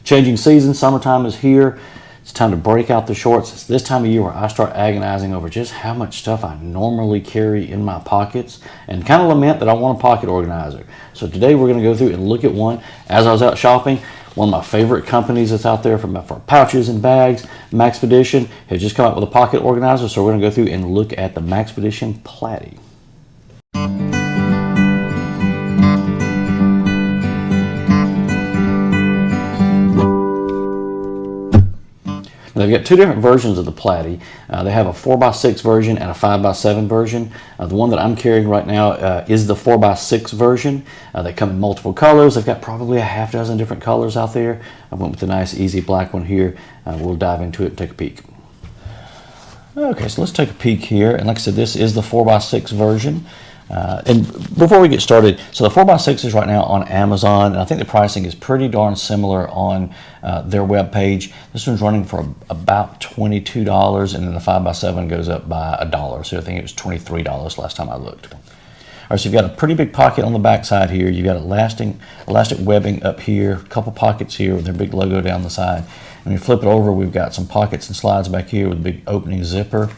Changing seasons, summertime is here. It's time to break out the shorts. It's this time of year where I start agonizing over just how much stuff I normally carry in my pockets and kind of lament that I want a pocket organizer. So today we're going to go through and look at one. As I was out shopping, one of my favorite companies that's out there for pouches and bags, Maxpedition, has just come out with a pocket organizer. So we're going to go through and look at the Maxpedition Platy. They've got two different versions of the Platy. They have a 4x6 version and a 5x7 version. The one that I'm carrying right now is the 4x6 version. They come in multiple colors. They've got probably a half dozen different colors out there. I went with the nice, easy black one here. We'll dive into it and take a peek. Okay, so let's take a peek here. And like I said, this is the 4x6 version. And before we get started, so the 4x6 is right now on Amazon, and I think the pricing is pretty darn similar on their webpage. This one's running for about $22, and then the 5x7 goes up by $1. So I think it was $23 last time I looked. All right, so you've got a pretty big pocket on the back side here. You've got elastic webbing up here, a couple pockets here with their big logo down the side. When you flip it over, we've got some pockets and slides back here with a big opening zipper.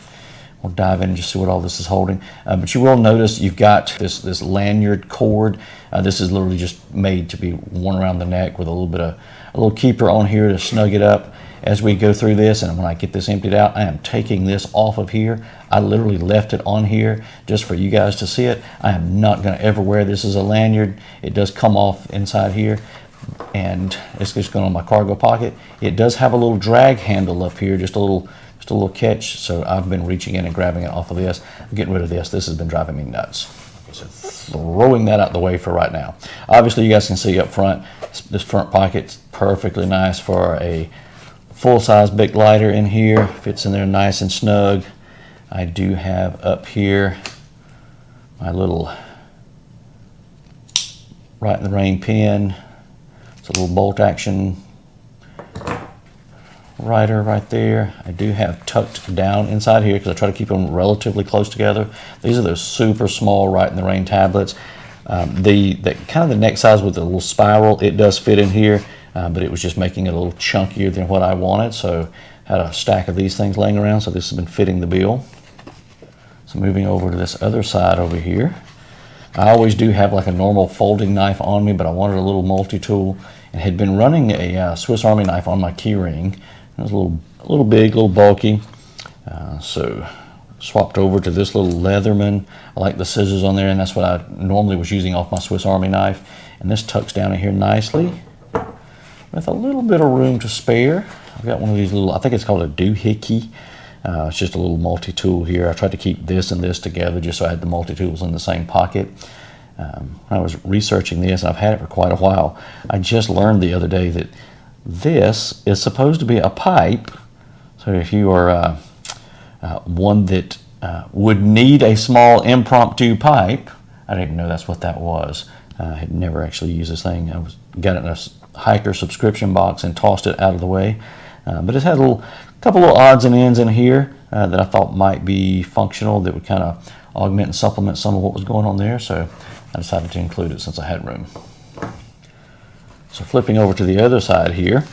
We'll dive in and just see what all this is holding. But you will notice you've got this lanyard cord. This is literally just made to be worn around the neck with a little keeper on here to snug it up as we go through this. And when I get this emptied out, I am taking this off of here. I literally left it on here just for you guys to see it. I am not going to ever wear this as a lanyard. It does come off inside here, and it's just going on my cargo pocket. It does have a little drag handle up here, just a little catch, so I've been reaching in and grabbing it off of this. I'm getting rid of this. This has been driving me nuts. So throwing that out the way for right now. Obviously, you guys can see up front, this front pocket's perfectly nice for a full-size big lighter in here. Fits in there nice and snug. I do have up here my little right in the rain pin. It's a little bolt action writer right there. I do have tucked down inside here because I try to keep them relatively close together. These are those super small right in the rain tablets. The kind of the neck size with the little spiral, it does fit in here, but it was just making it a little chunkier than what I wanted. So I had a stack of these things laying around, so this has been fitting the bill. So moving over to this other side over here. I always do have like a normal folding knife on me, but I wanted a little multi-tool and had been running a Swiss Army knife on my key ring. It was a little big, a little bulky, so swapped over to this little Leatherman. I like the scissors on there, and that's what I normally was using off my Swiss Army knife. And this tucks down in here nicely with a little bit of room to spare. I've got one of these little, I think it's called a doohickey. It's just a little multi-tool here. I tried to keep this and this together just so I had the multi-tools in the same pocket. I was researching this, and I've had it for quite a while. I just learned the other day that this is supposed to be a pipe. So if you are one that would need a small impromptu pipe, I didn't even know that's what that was. I had never actually used this thing. I got it in a hiker subscription box and tossed it out of the way. But it's had a couple little odds and ends in here that I thought might be functional, that would kind of augment and supplement some of what was going on there. So I decided to include it since I had room. So flipping over to the other side here,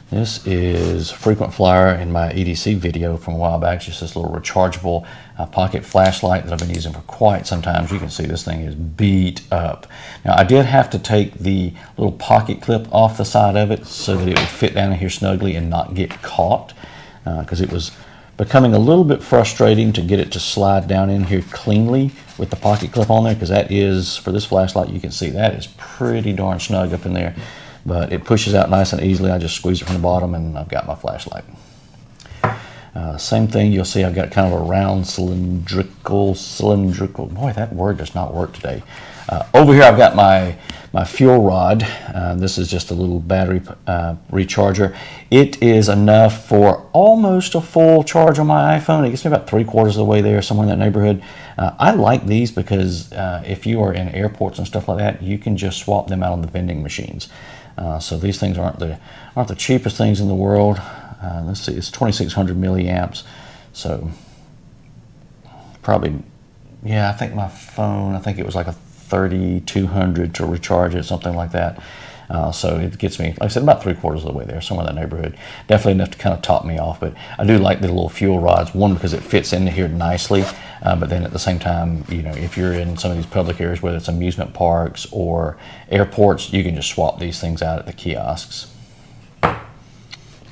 this is a frequent flyer in my EDC video from a while back. It's just this little rechargeable pocket flashlight that I've been using for quite some time. As you can see, this thing is beat up. Now, I did have to take the little pocket clip off the side of it so that it would fit down in here snugly and not get caught, because it was becoming a little bit frustrating to get it to slide down in here cleanly with the pocket clip on there, because that is, for this flashlight, you can see that is pretty darn snug up in there. But it pushes out nice and easily. I just squeeze it from the bottom and I've got my flashlight. Same thing, you'll see I've got kind of a round cylindrical, boy, that word does not work today. Over here I've got my fuel rod. This is just a little battery recharger. It is enough for almost a full charge on my iPhone. It gets me about 3/4 of the way there, somewhere in that neighborhood. I like these because if you are in airports and stuff like that, you can just swap them out on the vending machines. So these things aren't the cheapest things in the world. Let's see, it's 2,600 milliamps. So probably, yeah, I think my phone, I think it was like a 3,200 to recharge it, something like that. So it gets me, like I said, about 3/4 of the way there, somewhere in that neighborhood. Definitely enough to kind of top me off, but I do like the little fuel rods, one, because it fits into here nicely, but then at the same time, you know, if you're in some of these public areas, whether it's amusement parks or airports, you can just swap these things out at the kiosks.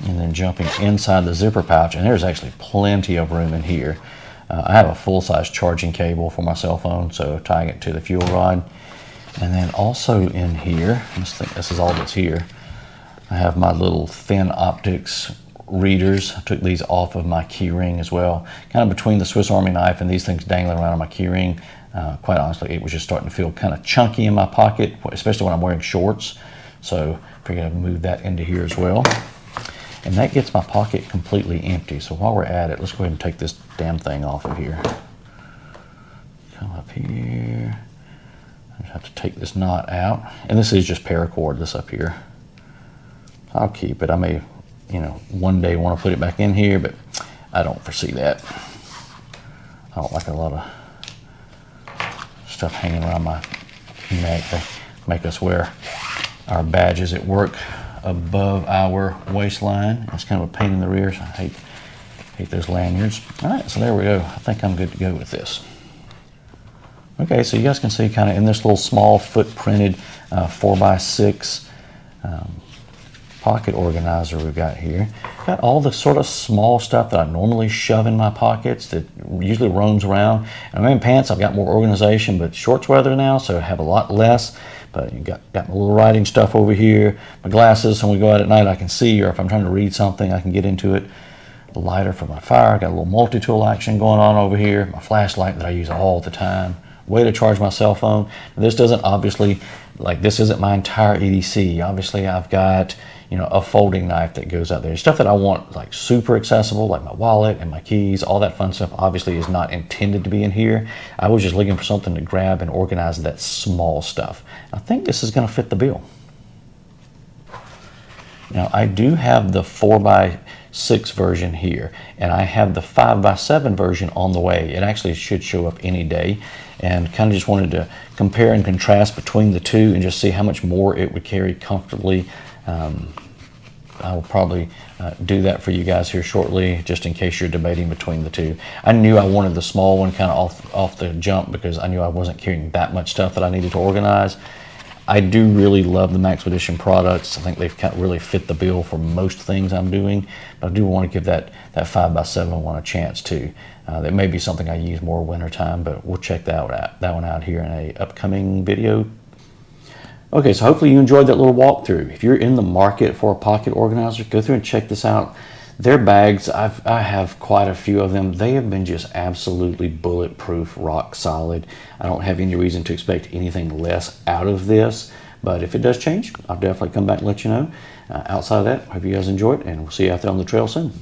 And then jumping inside the zipper pouch, and there's actually plenty of room in here. I have a full-size charging cable for my cell phone, so tying it to the fuel rod. And then also in here, I just think this is all that's here, I have my little thin optics readers. I took these off of my key ring as well. Kind of between the Swiss Army knife and these things dangling around on my key ring, quite honestly, it was just starting to feel kind of chunky in my pocket, especially when I'm wearing shorts. So I figured I'd move that into here as well. And that gets my pocket completely empty. So while we're at it, let's go ahead and take this damn thing off of here. Come up here. I just have to take this knot out. And this is just paracord, this up here. I'll keep it. I may, you know, one day want to put it back in here, but I don't foresee that. I don't like a lot of stuff hanging around my neck. They make us wear our badges at work above our waistline. It's kind of a pain in the rear, so I hate those lanyards. All right, so there we go. I think I'm good to go with this. Okay, so you guys can see kind of in this little small footprinted 4x6 pocket organizer we've got here. Got all the sort of small stuff that I normally shove in my pockets that usually roams around. And I'm in pants, I've got more organization, but shorts weather now, so I have a lot less. But you got my little writing stuff over here, my glasses, so when we go out at night I can see, or if I'm trying to read something, I can get into it. A lighter for my fire, got a little multi-tool action going on over here. My flashlight that I use all the time. Way to charge my cell phone. This doesn't obviously, like this isn't my entire EDC. Obviously I've got, you know, a folding knife that goes out there. Stuff that I want like super accessible, like my wallet and my keys, all that fun stuff obviously is not intended to be in here. I was just looking for something to grab and organize that small stuff. I think this is gonna fit the bill. Now I do have the 4x6 version here, and I have the 5x7 version on the way. It actually should show up any day, and kind of just wanted to compare and contrast between the two and just see how much more it would carry comfortably. I will probably do that for you guys here shortly, just in case you're debating between the two. I knew I wanted the small one kind of off the jump because I knew I wasn't carrying that much stuff that I needed to organize. I do really love the Maxpedition products. I think they've kind of really fit the bill for most things I'm doing, but I do want to give that 5x7 one a chance too. That may be something I use more wintertime, but we'll check that one out here in a upcoming video. Okay, so hopefully you enjoyed that little walkthrough. If you're in the market for a pocket organizer, go through and check this out. Their bags, I have quite a few of them. They have been just absolutely bulletproof, rock solid. I don't have any reason to expect anything less out of this, but if it does change, I'll definitely come back and let you know. Outside of that, hope you guys enjoyed, and we'll see you out there on the trail soon.